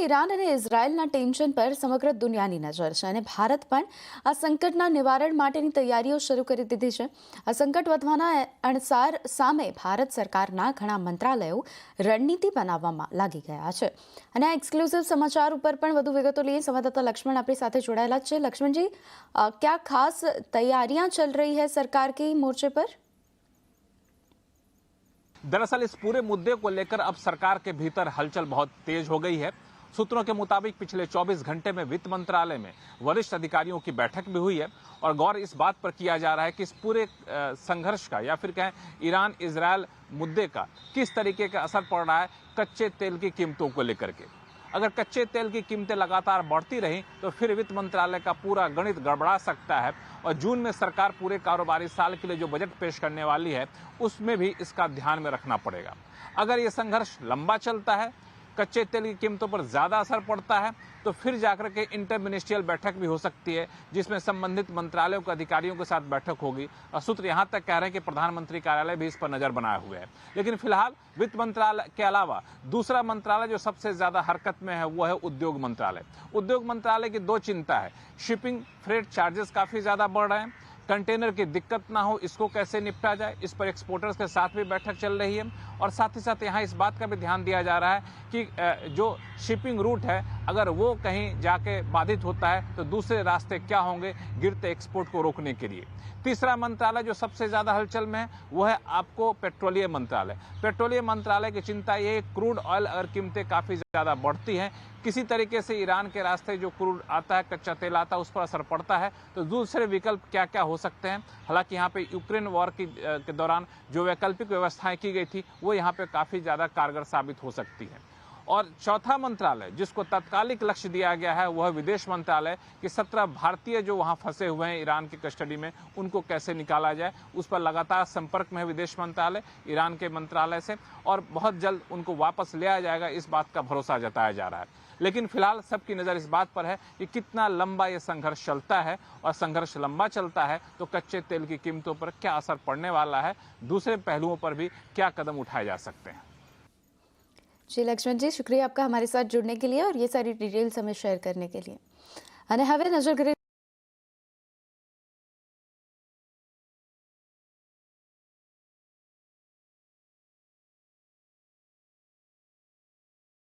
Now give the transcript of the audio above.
Iran અને ઇઝરાયલના tension પર સમગ્ર દુનિયાની નજર છે અને ભારત પણ આ સંકટના નિવારણ માટેની તૈયારીઓ શરૂ કરી દીધી છે। આ સંકટ વધવાના અણસાર સામે ભારત સરકારના ઘણા મંત્રાલયો રણનીતિ બનાવવામાં લાગી ગયા છે અને આ એક્સક્લુઝિવ સમાચાર ઉપર પણ વધુ વિગતો લઈએ। સંવાદદાતા લક્ષ્મણ આપણી સાથે જોડાયેલા છે। લક્ષ્મણજી, क्या खास तैयारियां चल रही है सरकार की मोर्चे पर? दरअसल इस पूरे मुद्दे को लेकर अब सरकार के भीतर हलचल बहुत तेज हो गई है। सूत्रों के मुताबिक पिछले 24 घंटे में वित्त मंत्रालय में वरिष्ठ अधिकारियों की बैठक भी हुई है और गौर इस बात पर किया जा रहा है कि इस पूरे संघर्ष का या फिर कहें ईरान इजरायल मुद्दे का किस तरीके का असर पड़ रहा है कच्चे तेल की कीमतों को लेकर के। अगर कच्चे तेल की कीमतें लगातार बढ़ती रहीं तो फिर वित्त मंत्रालय का पूरा गणित गड़बड़ा सकता है और जून में सरकार पूरे कारोबारी साल के लिए जो बजट पेश करने वाली है उसमें भी इसका ध्यान में रखना पड़ेगा। अगर ये संघर्ष लंबा चलता है, कच्चे तेल की कीमतों पर ज्यादा असर पड़ता है तो फिर जाकर के इंटर मिनिस्ट्रियल बैठक भी हो सकती है जिसमें संबंधित मंत्रालयों के अधिकारियों के साथ बैठक होगी और सूत्र यहां तक कह रहे हैं कि प्रधानमंत्री कार्यालय भी इस पर नजर बनाए हुए है। लेकिन फिलहाल वित्त मंत्रालय के अलावा दूसरा मंत्रालय जो सबसे ज्यादा हरकत में है वो है उद्योग मंत्रालय। उद्योग मंत्रालय की दो चिंता है, शिपिंग फ्रेट चार्जेस काफी ज्यादा बढ़ रहे हैं, कंटेनर की दिक्कत ना हो इसको कैसे निपटा जाए, इस पर एक्सपोर्टर्स के साथ भी बैठक चल रही है और साथ ही साथ यहाँ इस बात का भी ध्यान दिया जा रहा है कि जो शिपिंग रूट है अगर वो कहीं जाके बाधित होता है तो दूसरे रास्ते क्या होंगे गिरते एक्सपोर्ट को रोकने के लिए। तीसरा मंत्रालय जो सबसे ज्यादा हलचल में है वो है आपको पेट्रोलियम मंत्रालय। पेट्रोलियम मंत्रालय की चिंता ये है क्रूड ऑयल अगर कीमतें काफी ज्यादा बढ़ती हैं, किसी तरीके से ईरान के रास्ते जो क्रूड आता है, कच्चा तेल आता है, उस पर असर पड़ता है तो दूसरे विकल्प क्या क्या हो सकते हैं। हालांकि यहाँ पे यूक्रेन वॉर के दौरान जो वैकल्पिक व्यवस्थाएं की गई थी वो यहाँ पे काफी ज्यादा कारगर साबित हो सकती है। और चौथा मंत्रालय जिसको तात्कालिक लक्ष्य दिया गया है वह विदेश मंत्रालय कि 17 भारतीय जो वहां फंसे हुए हैं ईरान की कस्टडी में उनको कैसे निकाला जाए, उस पर लगातार संपर्क में है विदेश मंत्रालय ईरान के मंत्रालय से और बहुत जल्द उनको वापस ले आया जाएगा, इस बात का भरोसा जताया जा रहा है। लेकिन फिलहाल सबकी नजर इस बात पर है कि कितना लंबा ये संघर्ष चलता है और संघर्ष लंबा चलता है तो कच्चे तेल की कीमतों पर क्या असर पड़ने वाला है, दूसरे पहलुओं पर भी क्या कदम उठाए जा सकते हैं। जी लक्ष्मण जी, शुक्रिया आपका हमारे साथ जुड़ने के लिए और ये सारी डिटेल्स हमें शेयर करने के लिए। અને હવે નજર કરીએ